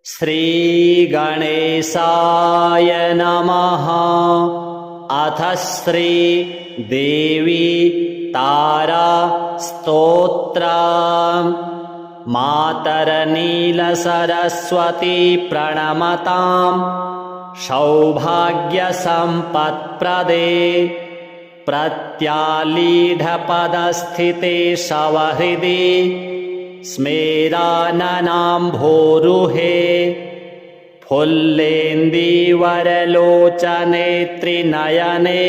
श्रीगणेशाय नमः। अथ श्री देवी तारा स्तोत्रम्। मातरनीलसरस्वती प्रणमताम् सौभाग्यसम्पत्प्रदे। प्रत्यालीढपदस्थिते शवहृदि स्मेराननाम्भोरुहे। फुल्लेन्दीवरलोचने त्रिनयने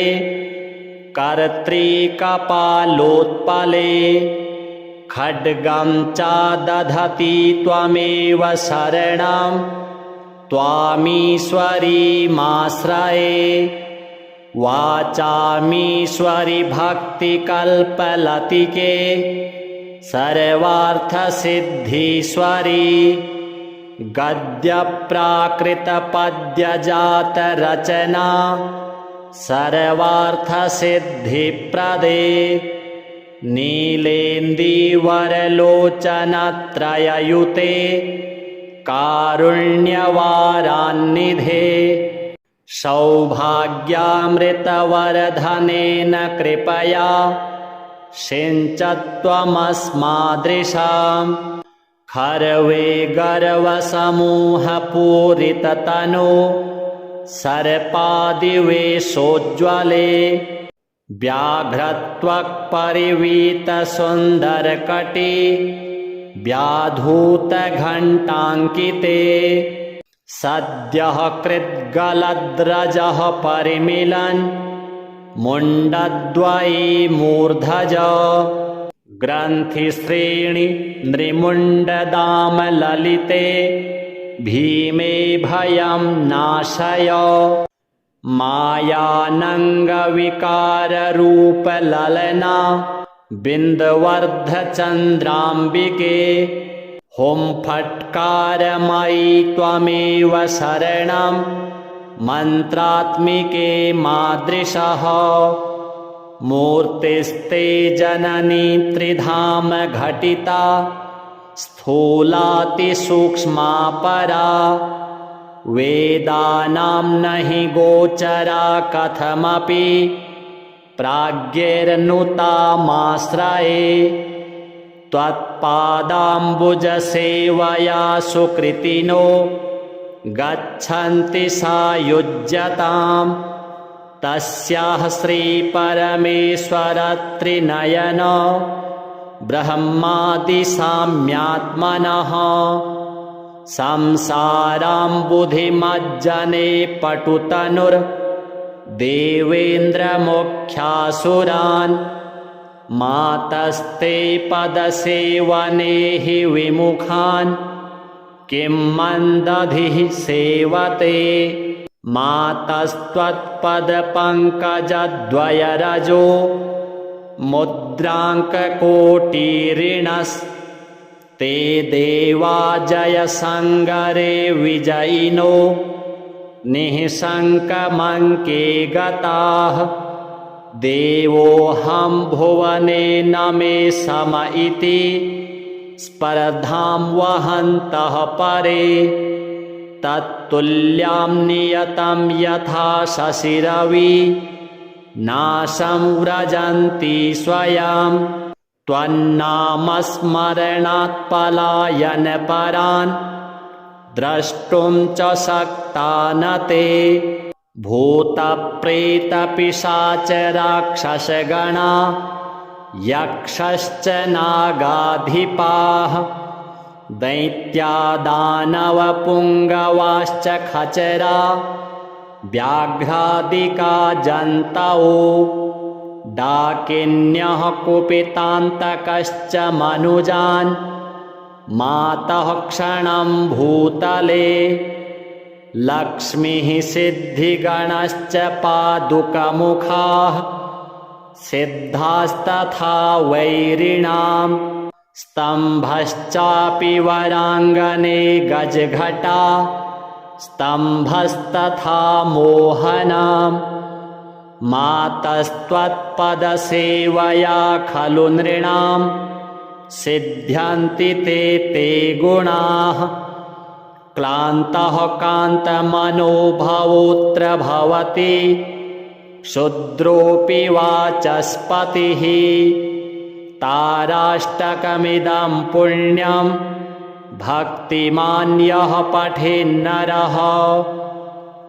कर्त्रीकपालोत्पले। खड्गं च दधति त्वमेव शरणं त्वामीश्वरीमाश्रये। वाचामीश्वरि भक्तिकल्पलतिके सर्वार्थसिद्धीश्वरी। गद्यप्राकृतपद्यजातरचना सर्वार्थसिद्धिप्रदे। नीलेन्दीवरलोचनत्रययुते कारुण्यवारान्निधे। सौभाग्यामृतवरधनेन कृपया सिञ्चत्वमस्मादृशाम्। खर्वे गर्वसमूहपूरिततनो सर्पादिवेशोज्ज्वले। व्याघ्रत्वक्परिवीतसुन्दरकटी व्याधूतघण्टाङ्किते। सद्यः कृद्गलद्रजः परिमिलन् मुण्डद्वयी मूर्धज। ग्रन्थिश्रेणि नृमुण्डदामललिते भीमे भयं नाशय। मायानङ्गविकाररूपललना बिन्दवर्धचन्द्राम्बिके। हुं फट्कारमयि त्वमेव शरणं मन्त्रात्मिके मादृशः। मूर्तिस्ते जननी त्रिधाम घटिता स्थूलातिसूक्ष्मा परा। वेदानां नहि गोचरा कथमपि प्राज्ञैर्नुतामाश्रये। त्वत्पादाम्बुजसेवया सुकृतिनो गच्छन्ति सायुज्यताम्। तस्याः श्रीपरमेश्वरत्रिनयन ब्रह्मादिसाम्यात्मनः। संसाराम्बुधिमज्जने पटुतनुर्देवेन्द्रमुख्यासुरान्। मातस्ते पदसेवने हि विमुखान् किं मन्दधिः सेवते। मातस्त्वत्पदपङ्कजद्वयरजो मुद्राङ्ककोटिरिणस्ते। देवा जयसङ्गरे विजयिनो निःशङ्कमङ्के गताः। देवोऽहं भुवने न मे सम इति स्पर्धां वहन्तः परे। तत्तुल्यां नियतं यथा शशिरवि नाशं व्रजन्ति स्वयं। त्वन्नामस्मरणात् पलायनपरान् द्रष्टुं च शक्ता न ते। भूतप्रेतपिशाचराक्षसगणा यक्षश्च नागाधिपाः। दैत्यादानवपुङ्गवाश्च खचरा व्याघ्रादिका जन्तवो। डाकिन्यः कुपितान्तकश्च मनुजान् मातः क्षणं भूतले। लक्ष्मीः सिद्धिगणश्च पादुकमुखाः सिद्धास्तथा वैरिणाम्। स्तम्भश्चापि वराङ्गने गजघटा स्तम्भस्तथा मोहनाम्। मातस्त्वत्पदसेवया खलु नृणां सिद्ध्यन्ति ते गुणाः। क्लान्तः कान्तमनो भवोऽत्र भवति शूद्रोऽपि वाचस्पतिः ताराष्टकमिदं पुण्यं भक्तिमान् यः पठेन्नरः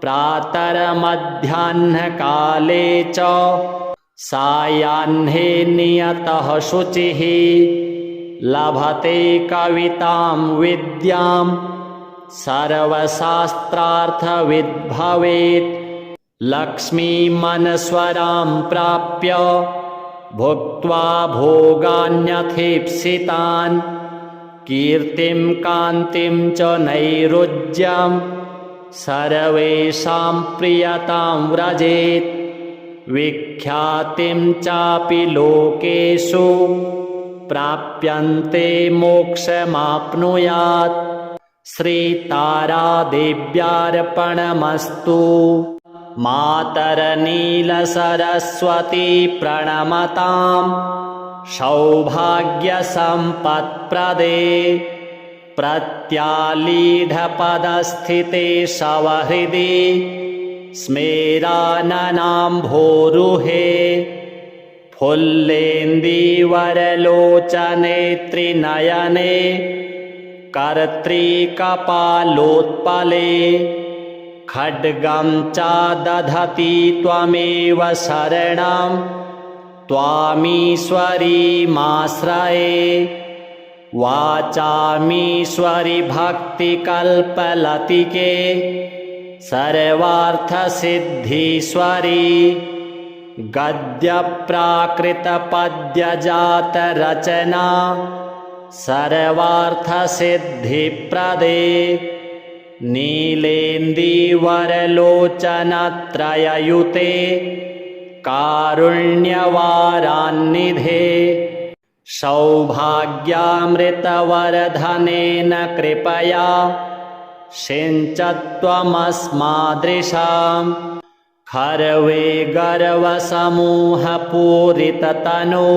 प्रातर्मध्याह्नकाले च सायाह्ने नियतः शुचिः लभते कवितां विद्यां सर्वशास्त्रार्थविद् भवेत् लक्ष्मीमनस्वरां प्राप्य भुक्त्वा भोगान्यथीप्सितान् कीर्तिं कान्तिं च नैरुज्यं सर्वेषां प्रियतां व्रजेत् विख्यातिं चापि लोकेषु प्राप्यन्ते मोक्षमाप्नुयात् श्रीतारादेव्यार्पणमस्तु। मातरनीलसरस्वती प्रणमतां सौभाग्यसम्पत्प्रदे प्रत्यालीढपदस्थिते शवहृदि स्मेराननाम्भोरुहे फुल्लेन्दीवरलोचने त्रिनयने कर्त्रीकपालोत्पले खड्गं च दधति त्वमेव शरणं त्वामीश्वरीमाश्रये वाचामीश्वरि भक्तिकल्पलतिके सर्वार्थसिद्धीश्वरी गद्यप्राकृतपद्यजातरचना सर्वार्थसिद्धिप्रदे नीलेन्दीवरलोचनत्रययुते कारुण्यवारान्निधे सौभाग्यामृतवरधनेन कृपया सिञ्चत्वमस्मादृशां खर्वे गर्वसमूहपूरिततनो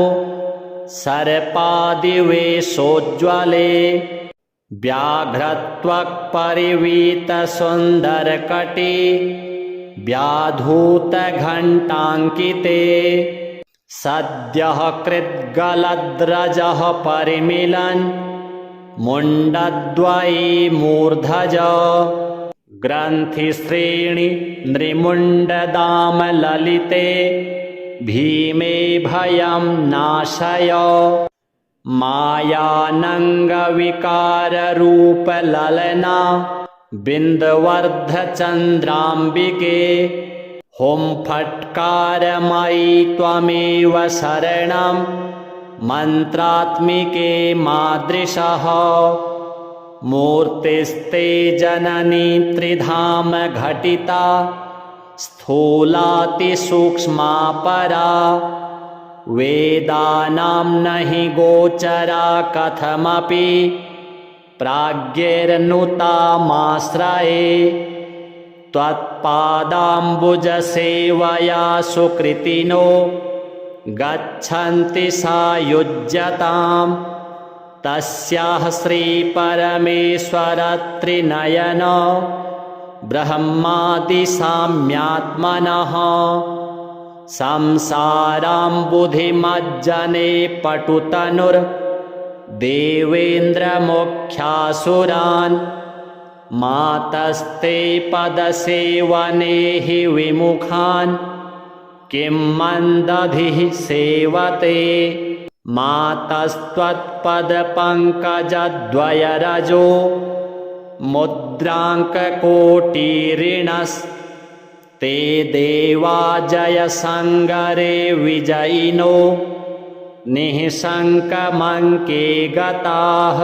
सर्पादिवेशोज्ज्वले व्याघ्रत्वक्परिवीतसुन्दरकटी व्याधूतघण्टाङ्किते सद्यः कृद्गलद्रजः परिमिलन् मुण्डद्वयी मूर्धज ग्रन्थिश्रेणि नृमुण्डदामललिते भीमे भयं नाशय मायानङ्गविकाररूपललना बिन्दवर्धचन्द्राम्बिके हुं फट्कारमयि त्वमेव शरणं मन्त्रात्मिके मादृशः मूर्तिस्ते जननी त्रिधाम घटिता स्थूलातिसूक्ष्मा परा वेदानां नहि गोचरा कथमपि प्राज्ञैर्नुतामाश्रये त्वत्पादाम्बुजसेवया सुकृतिनो गच्छन्ति सायुज्यतां तस्याः श्रीपरमेश्वरत्रिनयन ब्रह्मादिसाम्यात्मनः संसाराम्बुधिमज्जने पटुतनुर्देवेन्द्रमुख्यासुरान् मातस्ते पदसेवने हि विमुखान् किं मन्दधिः सेवते मातस्त्वत्पदपङ्कजद्वयरजो मुद्राङ्ककोटिरिणस्ते देवा जयसङ्गरे विजयिनो निःशङ्कमङ्के गताः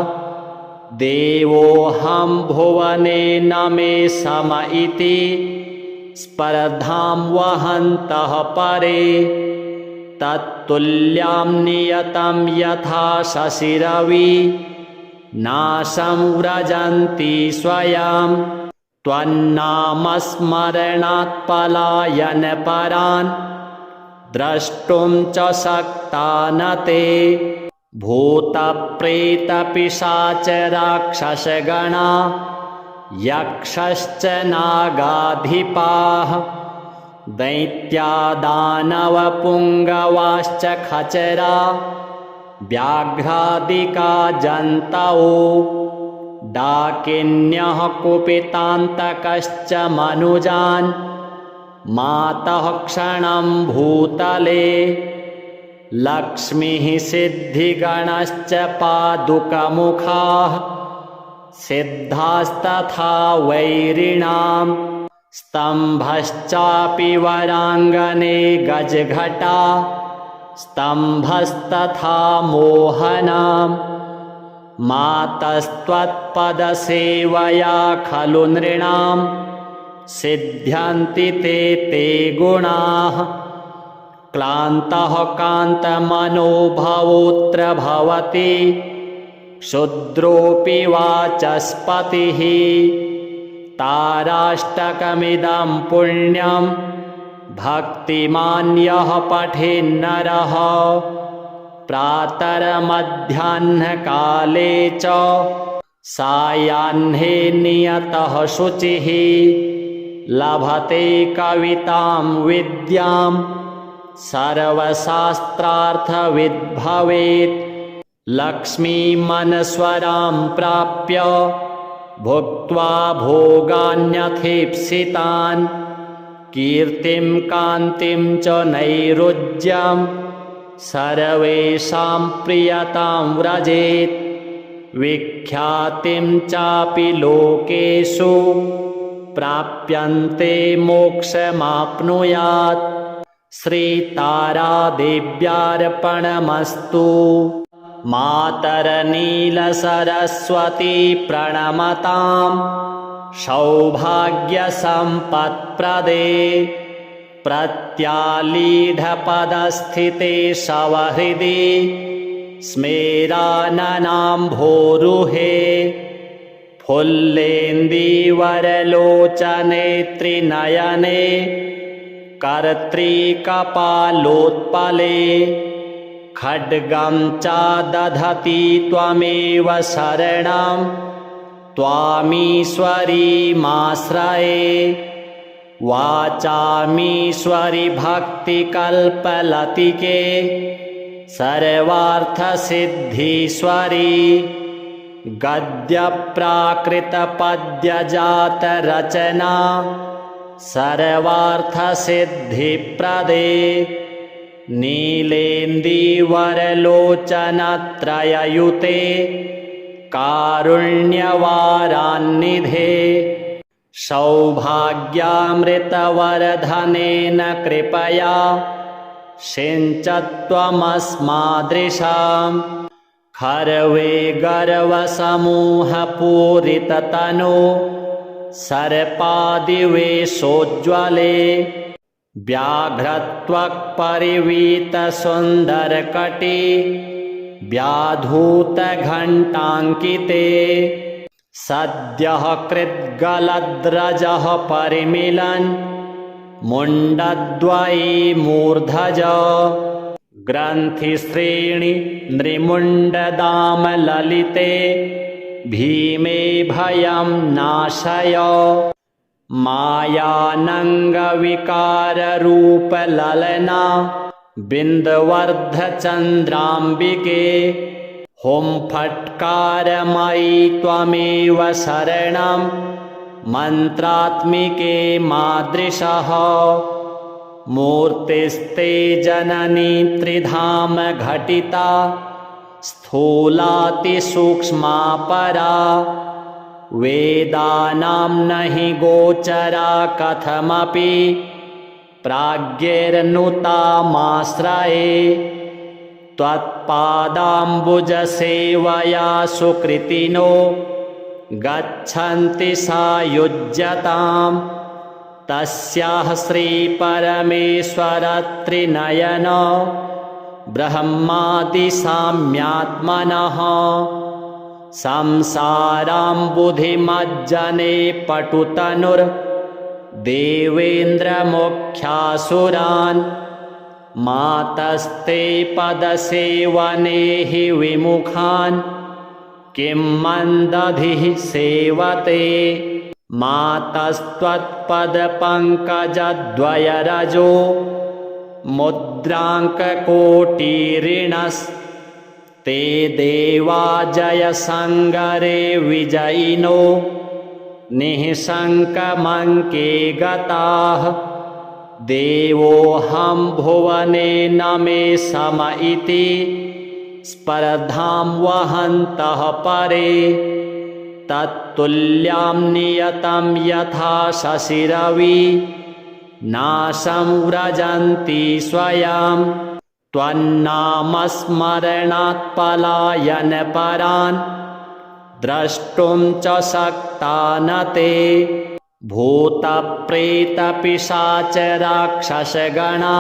देवोऽहं भुवने न मे सम इति स्पर्धां वहन्तः परे तत्तुल्यां नियतं यथा शशिरवि नाशं व्रजन्ति स्वयं त्वन्नामस्मरणात् पलायनपरान् द्रष्टुं च शक्ता न ते भूतप्रेतपिशाचराक्षसगणा यक्षश्च नागाधिपाः दैत्या दानवपुङ्गवाश्च खचरा व्याघ्रादिका जन्तवो डाकिन्यः कुपितान्तकश्च मनुजान् मातः क्षणं भूतले लक्ष्मीः सिद्धिगणश्च पादुकमुखाः सिद्धास्तथा वैरिणां स्तम्भश्चापि वराङ्गने गजघटा स्तम्भस्तथा मोहनाम् मातस्त्वत्पदसेवया खलु नृणां सिद्ध्यन्ति ते गुणाः क्लान्तः कान्तमनो भवोऽत्र भवति क्षुद्रोऽपि वाचस्पतिः ताराष्टकमिदं पुण्यं भक्तिमान् यः पठेन्नरः प्रातर्मध्याह्नकाले च सायाह्ने नियतः शुचिः लभते कवितां विद्यां सर्वशास्त्रार्थविद् भवेत् लक्ष्मीमनस्वरां प्राप्य भुक्त्वा भोगान्यथीप्सितान् कीर्तिं कान्तिं च नैरुज्यं सर्वेषां प्रियतां व्रजेत् विख्यातिं चापि लोकेषु प्राप्यन्ते मोक्षमाप्नुयात् श्रीतारादेव्यार्पणमस्तु। मातरनीलसरस्वती प्रणमतां सौभाग्यसम्पत्प्रदे प्रत्यालीढपदस्थिते शवहृदि स्मेराननाम्भोरुहे फुल्लेन्दीवरलोचने त्रिनयने कर्त्रीकपालोत्पले खड्गं च दधति त्वमेव शरणं त्वामीश्वरीमाश्रये वाचामीश्वरि भक्तिकल्पलतिके सर्वार्थसिद्धीश्वरी गद्यप्राकृतपद्यजातरचना सर्वार्थसिद्धिप्रदे नीलेन्दीवरलोचनत्रययुते कारुण्यवारान्निधे सौभाग्यामृतवरधनेन कृपया सिञ्चत्वमस्मादृशां खर्वे गर्वसमूहपूरिततनो सर्पादिवेशोज्ज्वले व्याघ्रत्वक्परिवीतसुन्दरकटी व्याधूतघण्टाङ्किते सद्यः कृद्गलद्रजः परिमिलन् मुण्डद्वयी मूर्धज ग्रन्थिश्रेणि नृमुण्डदामललिते भीमे भयं नाशय मायानङ्गविकाररूपललना बिन्दवर्धचन्द्राम्बिके हुं फट्कारमयि त्वमेव शरणं मन्त्रात्मिके मादृशः मूर्तिस्ते जननी त्रिधाम घटिता स्थूलातिसूक्ष्मा परा वेदानां नहि गोचरा कथमपि प्राज्ञैर्नुतामाश्रये त्वत्पादाम्बुजसेवया सुकृतिनो गच्छन्ति सायुज्यतां तस्याः श्रीपरमेश्वरत्रिनयन ब्रह्मादिसाम्यात्मनः संसाराम्बुधिमज्जने पटुतनुर्देवेन्द्रमुख्यासुरान् मातस्ते पदसेवने हि विमुखान् किं मन्दधिः सेवते मातस्त्वत्पदपङ्कजद्वयरजो मुद्राङ्ककोटिरिणस्ते देवा जयसङ्गरे विजयिनो निःशङ्कमङ्के गताः। देवोऽहं भुवने न मे सम इति स्पर्धां वहन्तः परे। तत्तुल्यां नियतं यथा शशिरवि नाशं व्रजन्ति स्वयं। त्वन्नामस्मरणात् पलायनपरान् द्रष्टुं च शक्ता न ते। भूतप्रेतपिशाचराक्षसगणा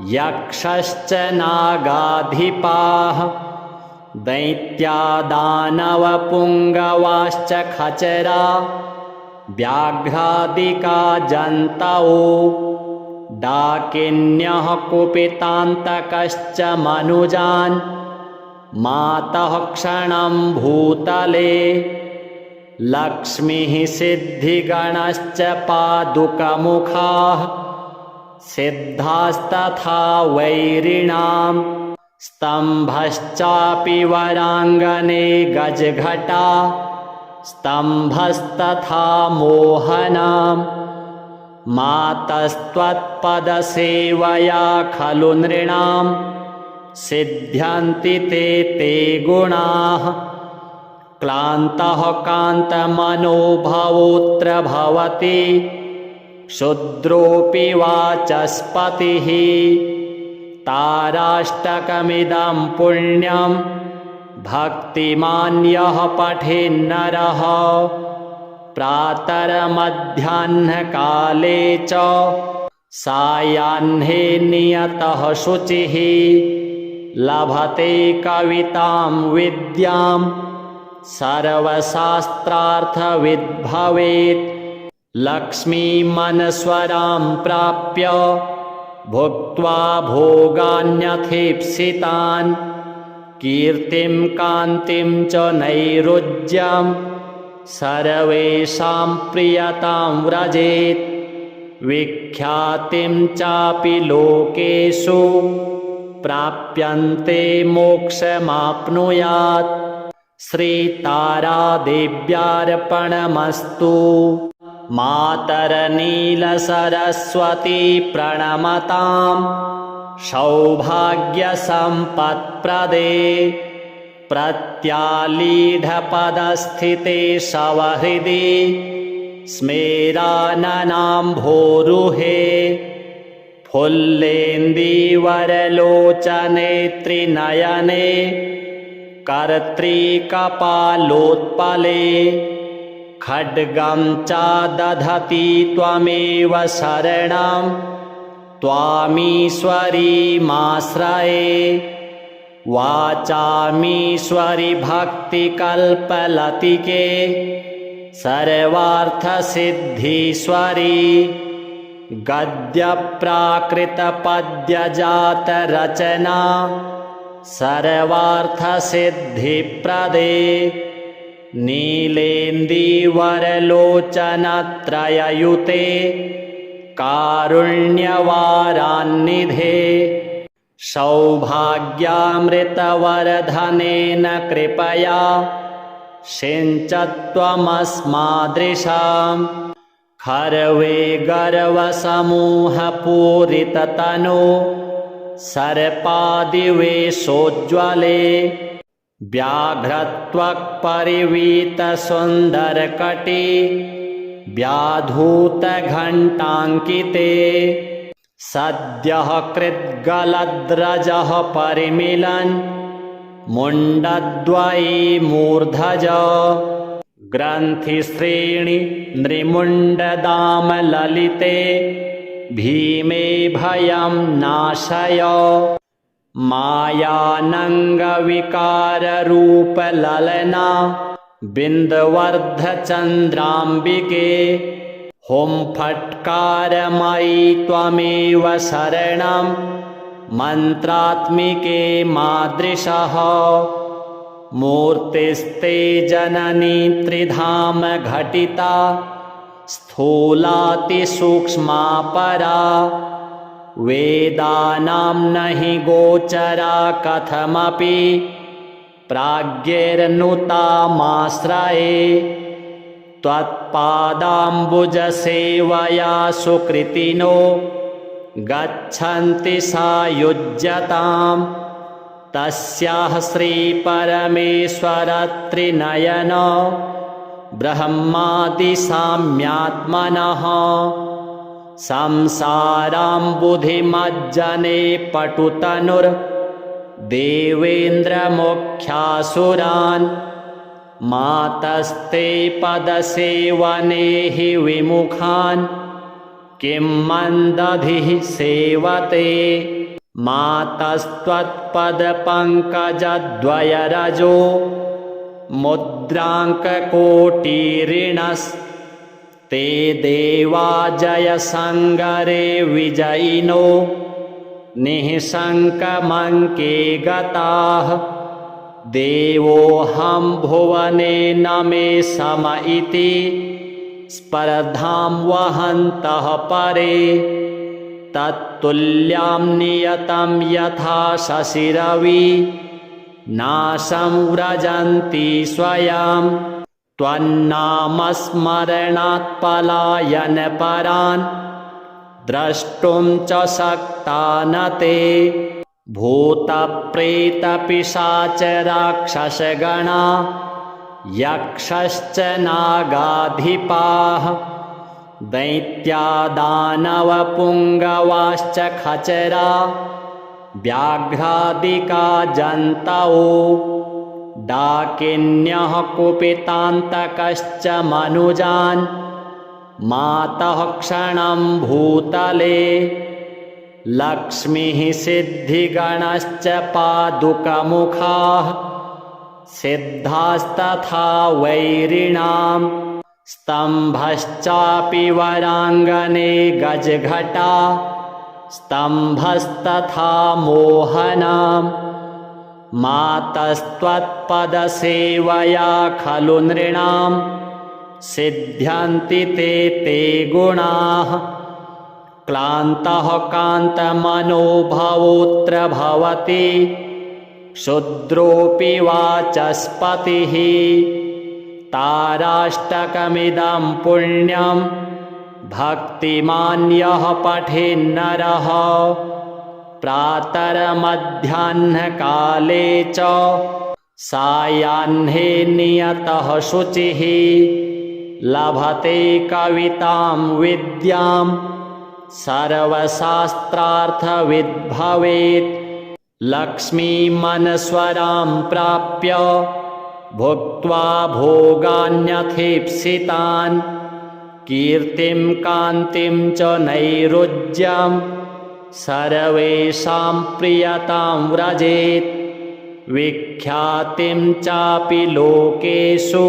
यक्षश्च नागाधिपाः दैत्यादानवपुङ्गवाश्च खचरा व्याघ्रादिका जन्तवो डाकिन्यः कुपितान्तकश्च मनुजान् मातः क्षणं भूतले। लक्ष्मीः सिद्धिगणश्च पादुकमुखाः सिद्धास्तथा वैरिणां स्तम्भश्चापि वराङ्गने गजघटा स्तम्भस्तथा मोहनाम्। मातस्त्वत्पदसेवया खलु नृणां सिद्ध्यन्ति ते गुणाः। क्लान्तः कान्तमनो भवोऽत्र भवति क्षुद्रोऽपि वाचस्पतिः। ताराष्टकमिदं पुण्यं भक्तिमान् यः पठेन्नरः प्रातर्मध्याह्नकाले च सायाह्ने नियतः शुचिः। लभते कवितां विद्यां सर्वशास्त्रार्थविद् भवेत्। लक्ष्मीमनस्वरां प्राप्य भुक्त्वा भोगान्यथीप्सितान् कीर्तिं कान्तिं च नैरुज्यं सर्वेषां प्रियतां व्रजेत्। विख्यातिं चापि लोकेषु प्राप्यन्ते मोक्षमाप्नुयात्। श्रीतारादेव्यार्पणमस्तु। मातर्नीलसरस्वती प्रणमतां सौभाग्यसम्पत्प्रदे। प्रत्यालीढपदस्थिते शवहृदि स्मेराननाम्भोरुहे। फुल्लेन्दीवरलोचने त्रिनयने कर्त्रीकपालोत्पले। खड्गं च दधति त्वमेव शरणं त्वामीश्वरीमाश्रये। वाचामीश्वरि भक्तिकल्पलतिके सर्वार्थसिद्धीश्वरी। गद्यप्राकृतपद्यजातरचना सर्वार्थसिद्धिप्रदे। नीलेन्दीवरलोचनत्रययुते कारुण्यवारान्निधे। सौभाग्यामृतवरधनेन कृपया सिञ्चत्वमस्मादृशां। खर्वे गर्वसमूहपूरिततनो सर्पादिवेशोज्ज्वले। व्याघ्रत्वक्परिवीतसुन्दरकटी व्याधूतघण्टाङ्किते। सद्यः कृद्गलद्रजः परिमिलन् मुण्डद्वयी मूर्धज। ग्रन्थिश्रेणि नृमुण्डदामललिते भीमे भयं नाशय। मायानङ्गविकाररूपललना बिन्दवर्धचन्द्राम्बिके। हुं फट्कारमयि त्वमेव शरणं मन्त्रात्मिके मादृशः। मूर्तिस्ते जननी त्रिधाम घटिता स्थूलातिसूक्ष्मा परा वेदानां न हि गोचरा कथमपि प्राज्ञैर्नुतामाश्रये त्वत्पादाम्बुजसेवया सुकृतिनो गच्छन्ति सायुज्यताम् तस्याः श्रीपरमेश्वरत्रिनयन ब्रह्मादिसाम्यात्मनः संसाराम्बुधिमज्जने पटुतनुर्देवेन्द्रमुख्यासुरान् मातस्ते पदसेवने हि विमुखान् किं मन्दधिः सेवते मातस्त्वत्पदपङ्कजद्वयरजो मुद्राङ्ककोटिरिणस्ते देवा जयसङ्गरे विजयिनो निःशङ्कमङ्के गताः देवोऽहं भुवने न मे सम इति स्पर्धां वहन्तः परे तत्तुल्यां नियतं यथा शशिरवि नाशं व्रजन्ति स्वयं त्वन्नामस्मरणात् पलायनपरान् द्रष्टुं च शक्ता न ते भूतप्रेतपिशाचराक्षसगणा यक्षश्च नागाधिपाः दैत्यादानवपुङ्गवाश्च खचरा व्याघ्रादिका जन्तवो डाकिन्यः कुपितान्तकश्च मनुजान् मातः क्षणं भूतले लक्ष्मीः सिद्धिगणश्च पादुकमुखाः सिद्धास्तथा वैरिणां स्तम्भश्चापि वराङ्गने गजघटा स्तम्भस्तथा मोहनां मातस्त्वत्पदसेवया खलु नृणां सिद्ध्यन्ति ते गुणाः क्लान्तः कान्तमनोभवोऽत्र भवति क्षुद्रोऽपि वाचस्पतिः ताराष्टकमिदं पुण्यं भक्तिमान् यः पठेन्नरः प्रातर्मध्याह्नकाले च सायाह्ने नियतः शुचिः लभते कवितां विद्यां सर्वशास्त्रार्थविद् भवेत् लक्ष्मीमनस्वरां प्राप्य भुक्त्वा भोगान्यथीप्सितान् कीर्तिं कान्तिं च नैरुज्यं सर्वेषां प्रियतां व्रजेत् विख्यातिं चापि लोकेषु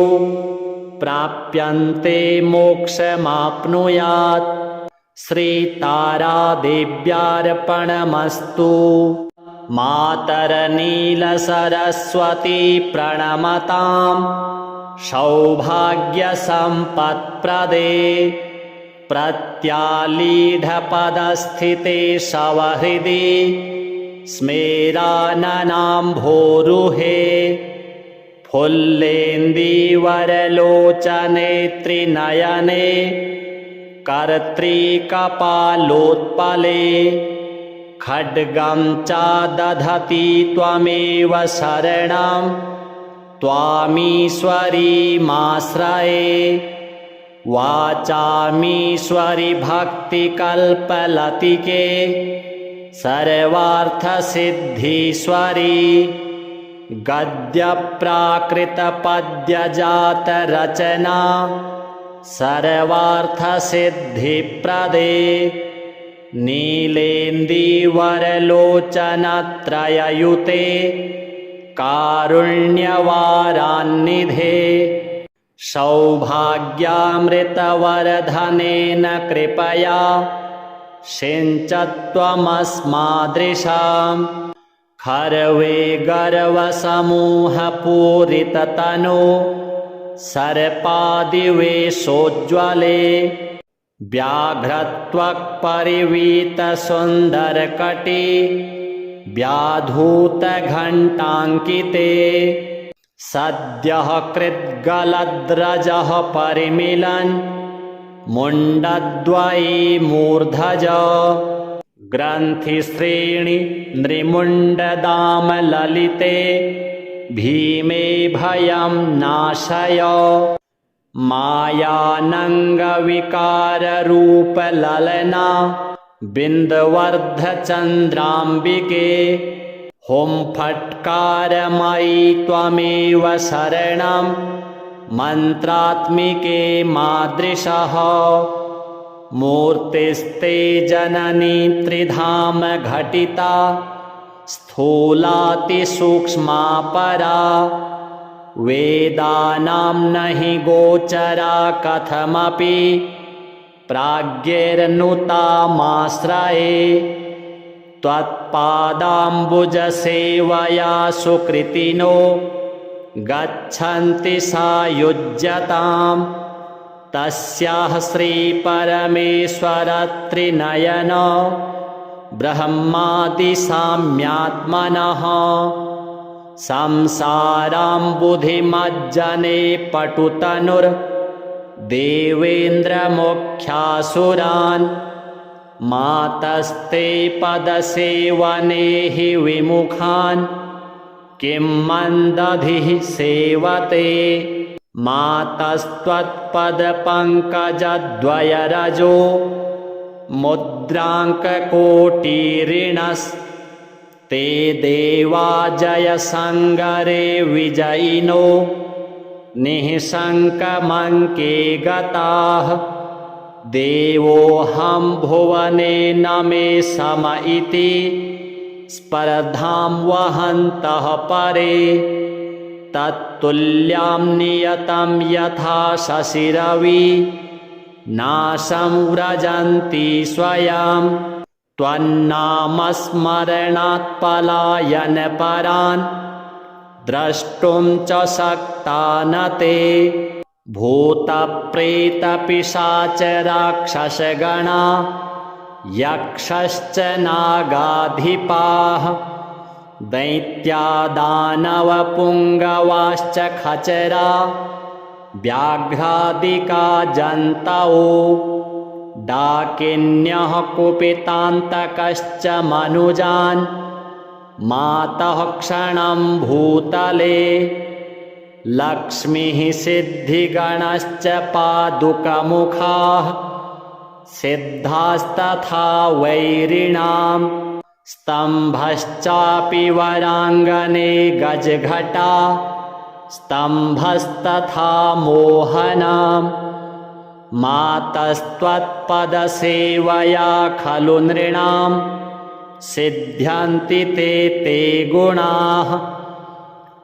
प्राप्यन्ते मोक्षमाप्नुयात् श्रीतारादेव्यार्पणमस्तु मातरनीलसरस्वती प्रणमतां सौभाग्यसम्पत्प्रदे प्रत्यालीढपदस्थिते शवहृदि स्मेराननाम्भोरुहे फुल्लेन्दीवरलोचने त्रिनयने कर्त्रीकपालोत्पले खड्गं च दधति त्वमेव शरणं त्वामीश्वरीमाश्रये वाचामीश्वरि भक्तिकल्पलतिके सर्वार्थसिद्धीश्वरी गद्यप्राकृतपद्यजातरचना सर्वार्थसिद्धिप्रदे नीलेन्दीवरलोचनत्रययुते कारुण्यवारान्निधे सौभाग्यामृतवरधनेन कृपया सिञ्चत्वमस्मादृशां हरवे गर्वसमूहपूरिततनो सर्पादिवेशोज्ज्वले व्याघ्रत्वक्परिवीतसुन्दरकटी व्याधूतघण्टाङ्किते सद्यः कृद्गलद्रजः परिमिलन् मुण्डद्वयी मूर्धज ग्रन्थिश्रेणि नृमुण्डदामललिते भीमे भयं नाशय मायानङ्गविकाररूपललना बिन्दवर्धचन्द्राम्बिके हुं फट्कारमयि त्वमेव शरणं मन्त्रात्मिके मादृशः मूर्तिस्ते जननी त्रिधाम घटिता स्थूलातिसूक्ष्मा परा वेदानां नहि गोचरा कथमपि प्राज्ञैर्नुतामाश्रये त्वत्पादाम्बुजसेवया सुकृतिनो गच्छन्ति सायुज्यताम् तस्याः श्रीपरमेश्वरत्रिनयन ब्रह्मादिसाम्यात्मनः संसाराम्बुधिमज्जने पटुतनुर्देवेन्द्रमुख्यासुरान् मातस्ते पदसेवने हि विमुखान् किं मन्दधिः सेवते मातस्त्वत्पदपङ्कजद्वयरजो मुद्राङ्ककोटिरिणस्ते देवा जयसङ्गरे विजयिनो निःशङ्कमङ्के गताः देवोऽहं भुवने न मे सम इति स्पर्धां वहन्तः परे तत्तुल्यां नियतं यथा शशिरवि नाशं व्रजन्ति स्वयं त्वन्नामस्मरणात् पलायनपरान् द्रष्टुं च शक्ता न ते भूतप्रेतपिशाचराक्षसगणा यक्षश्च नागाधिपाः दैत्यादानवपुङ्गवाश्च खचरा व्याघ्रादिका जन्तवो डाकिन्यः कुपितान्तकश्च मनुजान् मातः क्षणं भूतले लक्ष्मीः सिद्धिगणश्च पादुकमुखाः सिद्धास्तथा वैरिणां स्तम्भश्चापि वराङ्गने गजघटा स्तम्भस्तथा मोहनां मातस्त्वत्पदसेवया खलु नृणां सिद्ध्यन्ति ते गुणाः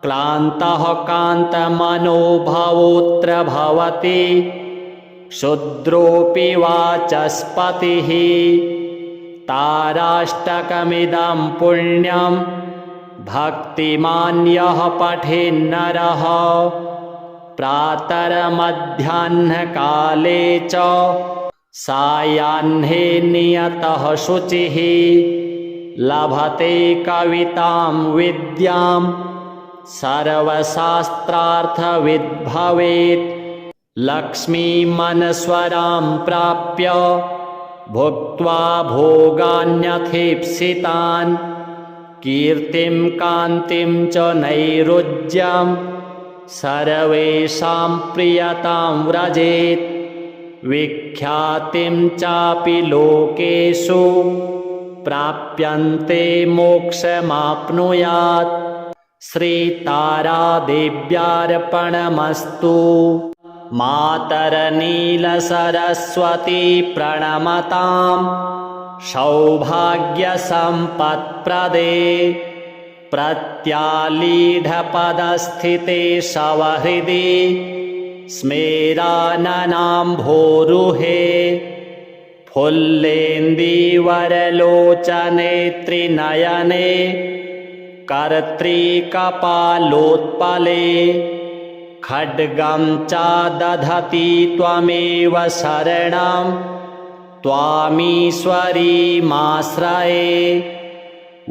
क्लान्तः कान्तमनोभवोऽत्र भवति क्षुद्रोऽपि वाचस्पतिः ताराष्टकमिदं पुण्यं भक्तिमान् यः पठेन्नरः प्रातर्मध्याह्नकाले च सायाह्ने नियतः शुचिः लभते कवितां विद्यां सर्वशास्त्रार्थविद् भवेत् लक्ष्मीमनस्वरां प्राप्य भुक्त्वा भोगान्यथीप्सितान् कीर्तिं कान्तिं च नैरुज्यं सर्वेषां प्रियतां व्रजेत् विख्यातिं चापि लोकेषु प्राप्यन्ते मोक्षमाप्नुयात् श्रीतारादेव्यार्पणमस्तु मातरनीलसरस्वती प्रणमतां सौभाग्यसम्पत्प्रदे प्रत्यालीढपदस्थिते शवहृदि स्मेराननाम्भोरुहे फुल्लेन्दीवरलोचने त्रिनयने कर्त्रीकपालोत्पले खड्गं चादधति त्वमेव शरणं त्वामीश्वरीमाश्रये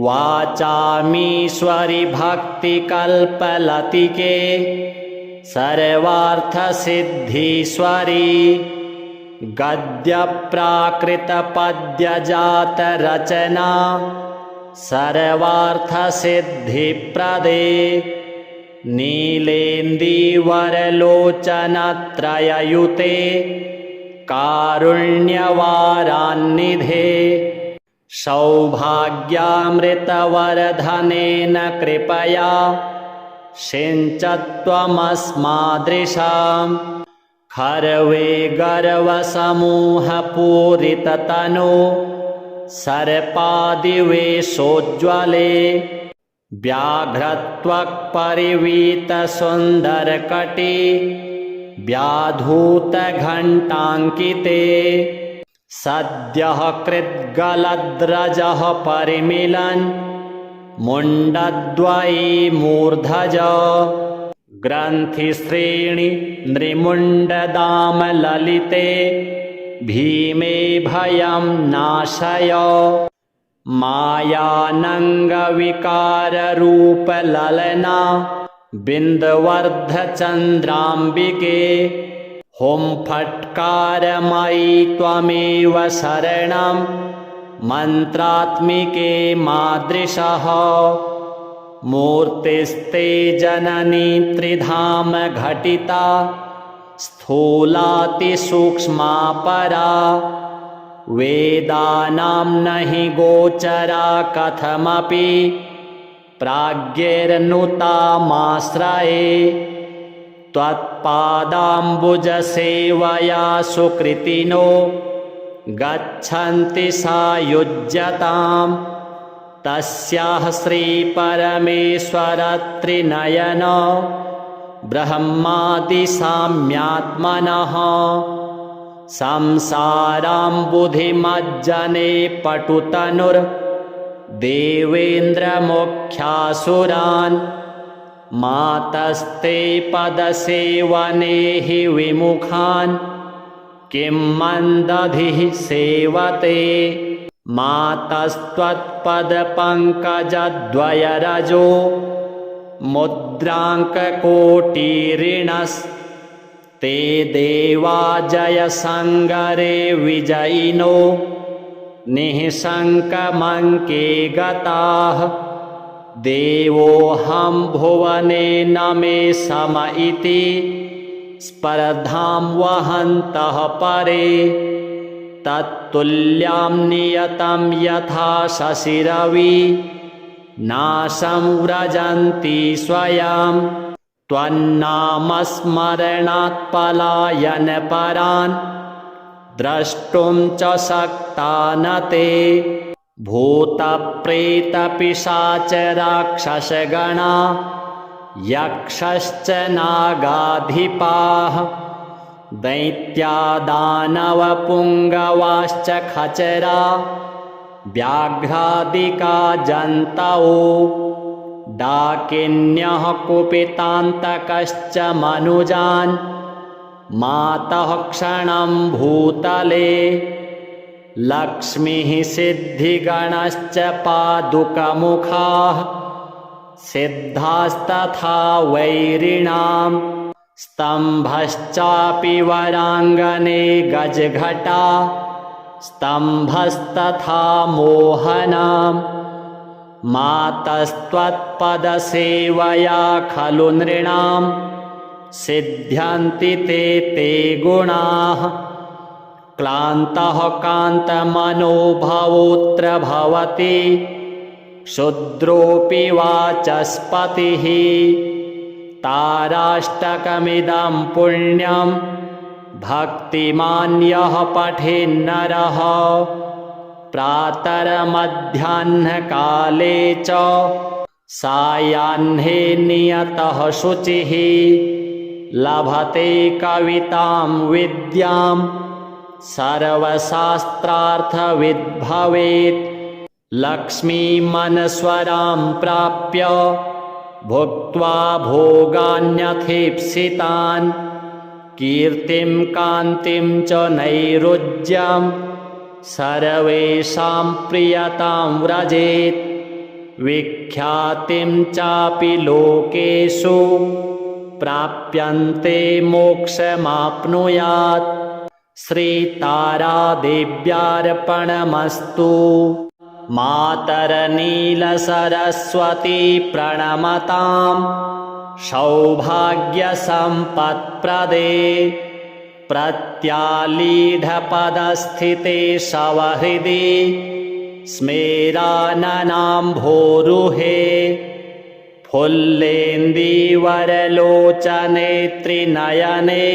वाचामीश्वरि भक्तिकल्पलतिके सर्वार्थसिद्धीश्वरी गद्यप्राकृतपद्यजातरचना सर्वार्थसिद्धिप्रदे नीलेन्दीवरलोचनत्रययुते कारुण्यवारान्निधे सौभाग्यामृतवरधनेन कृपया सिञ्चत्वमस्मादृशां खर्वे गर्वसमूहपूरिततनो सर्पादिवेशोज्ज्वले व्याघ्रत्वक्परिवीतसुन्दरकटी व्याधूतघण्टाङ्किते सद्यः कृद्गलद्रजः परिमिलन् मुण्डद्वयी मूर्धज ग्रन्थिश्रेणि नृमुण्डदामललिते भीमे भयं नाशय मायानङ्गविकाररूपललना बिन्दवर्धचन्द्राम्बिके हुं फट्कारमयि त्वमेव शरणं मन्त्रात्मिके मादृशः मूर्तिस्ते जननी त्रिधाम घटिता स्थूलातिसूक्ष्मा परा वेदानां नहि गोचरा कथमपि प्राज्ञैर्नुतामाश्रये त्वत्पादाम्बुजसेवया सुकृतिनो गच्छन्ति सायुज्यतां तस्याः श्रीपरमेश्वरत्रिनयन ब्रह्मादिसाम्यात्मनः संसाराम्बुधिमज्जने पटुतनुर्देवेन्द्रमुख्यासुरान् मातस्ते पदसेवने हि विमुखान् किं मन्दधिः सेवते मातस्त्वत्पदपङ्कजद्वयरजो मुद्राङ्ककोटिरिणस्ते देवा जयसङ्गरे विजयिनो निःशङ्कमङ्के गताः देवोऽहं भुवने न मे सम इति स्पर्धां वहन्तः परे तत्तुल्यां नियतं यथा शशिरवि नाशं व्रजन्ति स्वयं त्वन्नामस्मरणात् पलायनपरान् द्रष्टुं च शक्ता न ते भूतप्रेतपिशाचराक्षसगणा यक्षश्च नागाधिपाः दैत्यादानवपुङ्गवाश्च खचरा व्याघ्रादिका जन्तवो डाकिन्यः कुपितान्तकश्च मनुजान् मातः क्षणं भूतले लक्ष्मीः सिद्धिगणश्च पादुकमुखाः सिद्धास्तथा वैरिणां स्तम्भश्चापि वराङ्गने गजघटा स्तम्भस्तथा मोहनां मातस्त्वत्पदसेवया खलु नृणां सिद्ध्यन्ति ते गुणाः क्लान्तः कान्तमनोभवोऽत्र भवति क्षुद्रोऽपि वाचस्पतिः ताराष्टकमिदं पुण्यं भक्तिमान् यः पठेन्नरः प्रातर्मध्याह्नकाले च सायाह्ने नियतः शुचिः लभते कवितां विद्यां सर्वशास्त्रार्थविद् भवेत् लक्ष्मीमनस्वरां प्राप्य भुक्त्वा भोगान्यथीप्सितान् कीर्तिं कान्तिं च नैरुज्यं सर्वेषां प्रियतां व्रजेत् विख्यातिं चापि लोकेषु प्राप्यन्ते मोक्षमाप्नुयात्। श्रीतारादेव्यार्पणमस्तु। मातरनीलसरस्वती प्रणमतां सौभाग्यसम्पत्प्रदे प्रत्यालीढपदस्थिते शवहृदि स्मेराननाम्भोरुहे फुल्लेन्दीवरलोचने त्रिनयने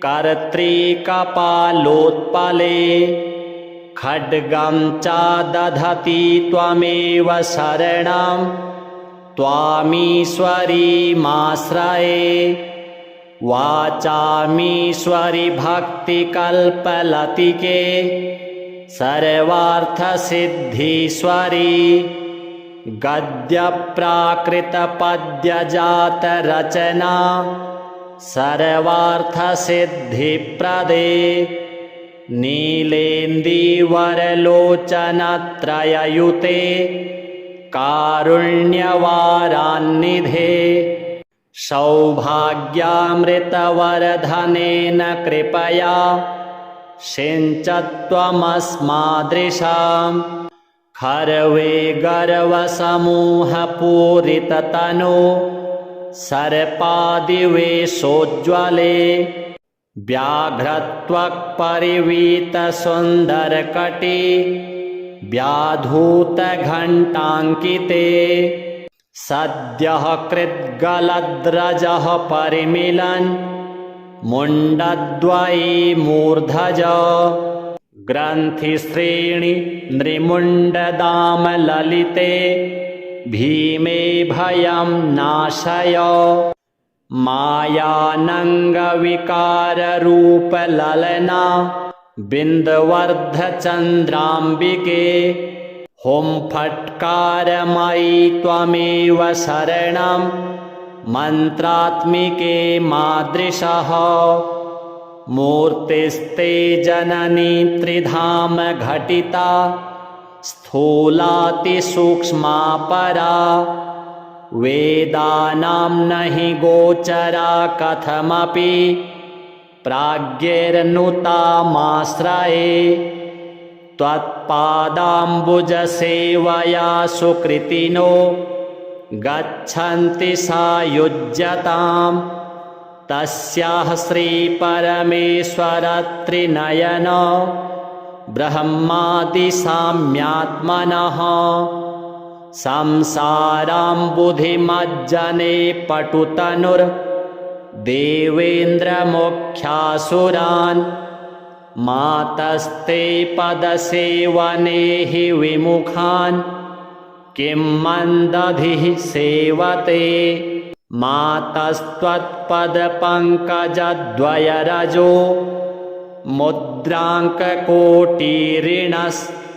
कर्त्रीकपालोत्पले खड्गं च दधति त्वमेव शरणं त्वामीश्वरीमाश्रये वाचामीश्वरि भक्तिकल्पलतिके सर्वार्थसिद्धीश्वरी गद्यप्राकृतपद्यजातरचना सर्वार्थसिद्धिप्रदे नीलेन्दीवरलोचनत्रययुते कारुण्यवारान्निधे सौभाग्यामृतवरधनेन कृपया सिञ्चत्वमस्मादृशां खर्वे गर्वसमूहपूरिततनो सर्पादिवेशोज्ज्वले व्याघ्रत्वक्परिवीतसुन्दरकटी व्याधूतघण्टाङ्किते सद्यः कृद्गलद्रजः परिमिलन् मुण्डद्वयी मूर्धज ग्रन्थिश्रेणि नृमुण्डदामललिते भीमे भयं नाशय मायानङ्गविकाररूपललना बिन्दवर्धचन्द्राम्बिके हुं फट्कारमयि त्वमेव शरणं मन्त्रात्मिके मादृशः मूर्तिस्ते जननी त्रिधाम घटिता स्थूलातिसूक्ष्मा परा वेदानां नहि गोचरा कथमपि प्राज्ञैर्नुतामाश्रये त्वत्पादाम्बुजसेवया सुकृतिनो गच्छन्ति सायुज्यतां तस्याः श्रीपरमेश्वरत्रिनयन ब्रह्मादिसाम्यात्मनः संसाराम्बुधिमज्जने पटुतनुर्देवेन्द्रमुख्यासुरान् मातस्ते पदसेवने हि विमुखान् किं मन्दधिः सेवते मातस्त्वत्पदपङ्कजद्वयरजो मुद्राङ्ककोटिरिणस्ते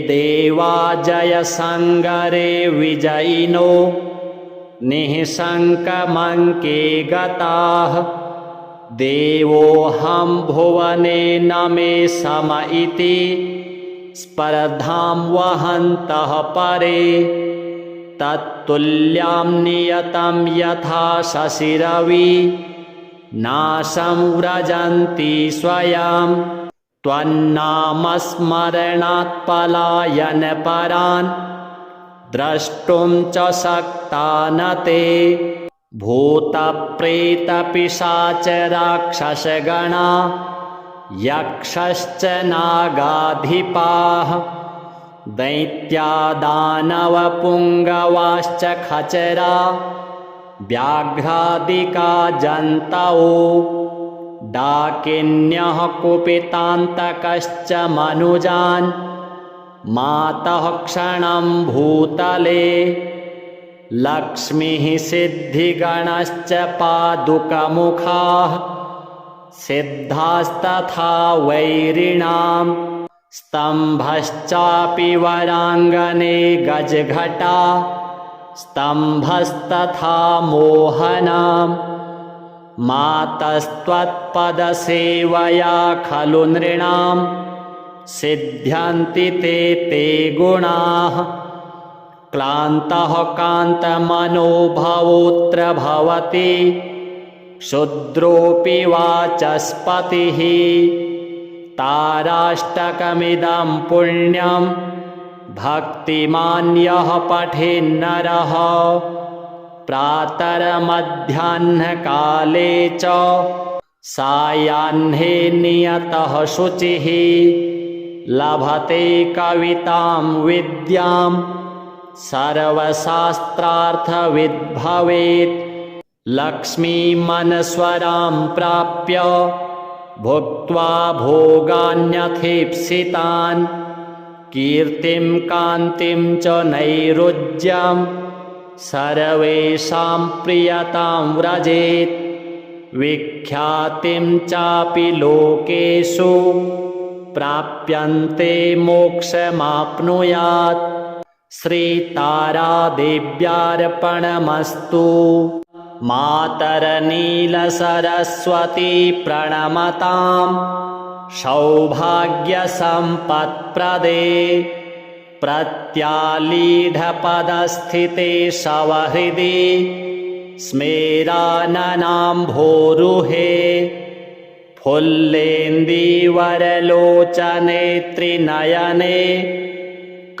देवा जयसङ्गरे विजयिनो निःशङ्कमङ्के गताः देवोऽहं भुवने न मे सम इति स्पर्धां वहन्तः परे तत्तुल्यां नियतं यथा शशिरवि नाशं व्रजन्ति स्वयं त्वन्नामस्मरणात् पलायनपरान् द्रष्टुं च शक्ता न ते भूतप्रेतपिशाचराक्षसगणा यक्षश्च नागाधिपाः दैत्यादानवपुङ्गवाश्च खचरा व्याघ्रादिका जन्तवो डाकिन्यः कुपितान्तकश्च मनुजान् मातः क्षणं भूतले लक्ष्मीः सिद्धिगणश्च पादुकमुखाः सिद्धास्तथा वैरिणां स्तम्भश्चापि वराङ्गने गजघटा स्तम्भस्तथा मोहनाम् मातस्त्वत्पदसेवया खलु नृणां सिद्ध्यन्ति ते गुणाः क्लान्तः कान्तमनो भवोऽत्र भवति क्षुद्रोऽपि वाचस्पतिः ताराष्टकमिदं पुण्यं भक्तिमान् यः पठेन्नरः प्रातर्मध्याह्नकाले च सायाह्ने नियतः शुचिः लभते कवितां विद्यां सर्वशास्त्रार्थविद् भवेत् लक्ष्मीमनस्वरां प्राप्य भुक्त्वा भोगान्यथीप्सितान् कीर्तिं कान्तिं च नैरुज्यं सर्वेषां प्रियतां व्रजेत् विख्यातिं चापि लोकेषु प्राप्यन्ते मोक्षमाप्नुयात् श्रीतारादेव्यार्पणमस्तु। मातर्नीलसरस्वती प्रणमतां सौभाग्यसम्पत्प्रदे प्रत्यालीढपदस्थिते शवहृदि स्मेराननाम्भोरुहे फुल्लेन्दीवरलोचने त्रिनयने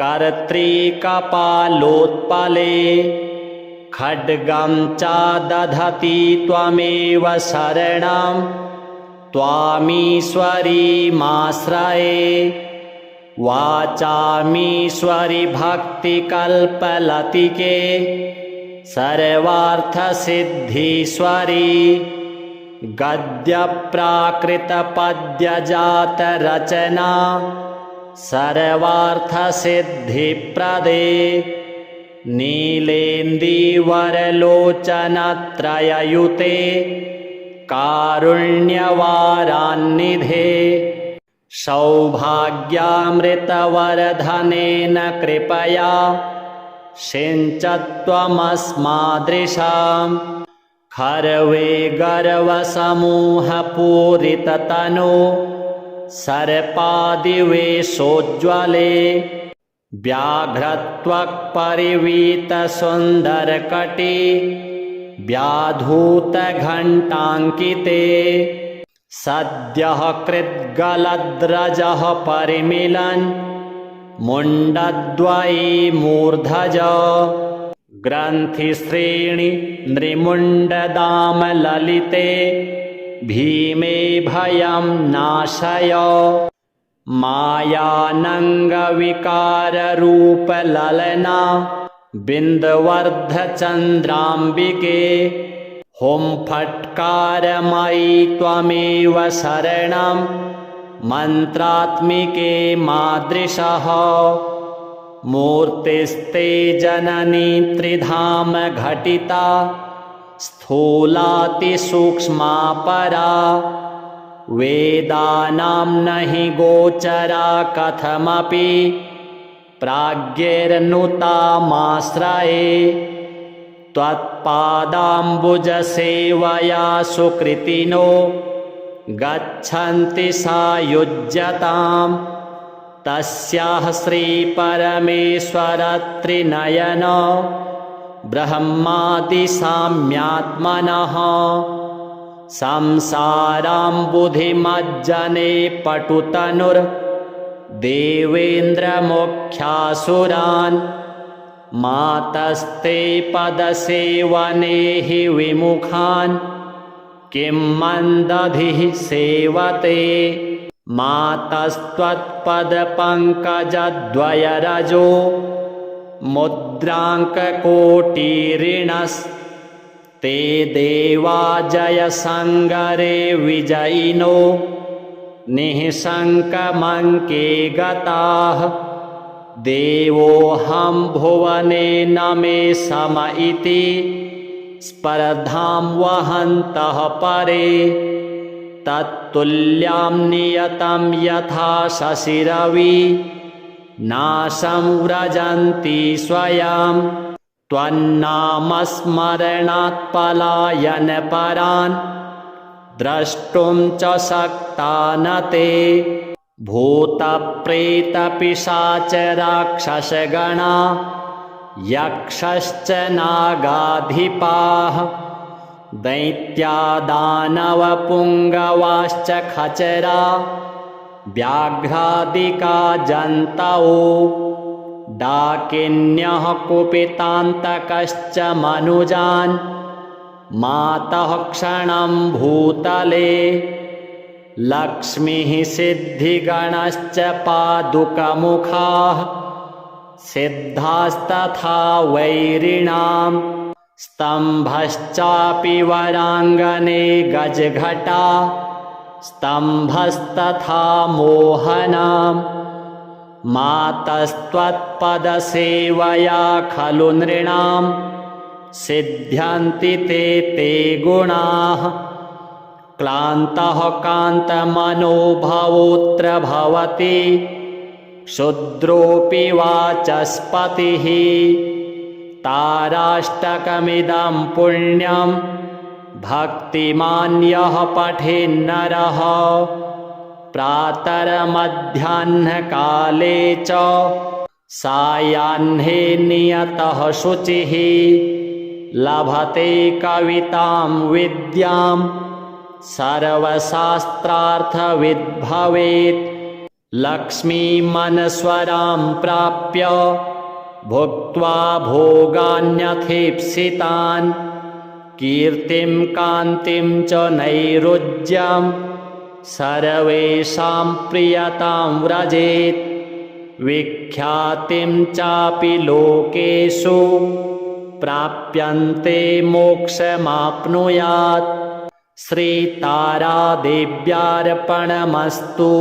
कर्त्रीकपालोत्पले खड्गं च दधति त्वमेव शरणं त्वामीश्वरीमाश्रये वाचामीश्वरि भक्तिकल्पलतिके सर्वार्थसिद्धीश्वरी गद्यप्राकृतपद्यजातरचना सर्वार्थसिद्धिप्रदे नीलेन्दीवरलोचनत्रययुते कारुण्यवारान्निधे सौभाग्यामृतवर्धनेन कृपया सिञ्चत्वमस्मादृशां खर्वे गर्वसमूहपूरिततनो सर्पादिवेशोज्ज्वले व्याघ्रत्वक्परिवीतसुन्दरकटी व्याधूतघण्टाङ्किते सद्यः कृद्गलद्रजः परिमिलन् मुण्डद्वयी मूर्धज ग्रन्थिश्रेणि नृमुण्डदामललिते भीमे भयं नाशय मायानङ्गविकाररूपललना बिन्दवर्धचन्द्राम्बिके हुं फट्कारमयि त्वमेव शरणं मन्त्रात्मिके मादृशः मूर्तिस्ते जननी त्रिधाम घटिता स्थूलातिसूक्ष्मा परा वेदानां नहि गोचरा कथमपि प्राज्ञैर्नुतामाश्रये त्वत्पादाम्बुजसेवया सुकृतिनो गच्छन्ति सायुज्यतां तस्याः श्रीपरमेश्वरत्रिनयन ब्रह्मादिसाम्यात्मनः संसाराम्बुधिमज्जने पटुतनुर्देवेन्द्रमुख्यासुरान् मातस्ते पदसेवने हि विमुखान् किं मन्दधिः सेवते मातस्त्वत्पदपङ्कजद्वयरजो मुद्राङ्ककोटिरिणस्ते देवा जयसङ्गरे विजयिनो निःशङ्कमङ्के गताः देवोऽहं भुवने न मे सम इति स्पर्धां वहन्तः परे तत्तुल्यां नियतं यथा शशिरवि नाशं व्रजन्ति स्वयं त्वन्नामस्मरणात् पलायनपरान् द्रष्टुं च शक्ता न ते भूतप्रेतपिशाचराक्षसगणा यक्षश्च नागाधिपाः दैत्यादानवपुङ्गवाश्च खचरा व्याघ्रादिका जन्तवो डाकिन्यः कुपितान्तकश्च मनुजान् मातः क्षणं भूतले लक्ष्मीः सिद्धिगणश्च पादुकमुखाः सिद्धास्तथा वैरिणां स्तम्भश्चापि वराङ्गने गजघटा स्तम्भस्तथा मोहनां मातस्त्वत्पदसेवया खलु नृणां सिद्ध्यन्ति ते गुणाः क्लान्तः कान्तमनोभवोऽत्र भवति क्षुद्रोऽपि वाचस्पतिः ताराष्टकमिदं पुण्यं भक्तिमान् यः पठेन्नरः प्रातर्मध्याह्नकाले च सायाह्ने नियतः शुचिः लभते कवितां विद्यां सर्वशास्त्रार्थविद् भवेत् लक्ष्मीमनस्वरां प्राप्य भुक्त्वा भोगान्यथीप्सितान् कीर्तिं कान्तिं च नैरुज्यं सर्वेषां प्रियतां व्रजेत् विख्यातिं चापि लोकेषु प्राप्यन्ते मोक्षमाप्नुयात्। श्रीतारादेव्यार्पणमस्तु।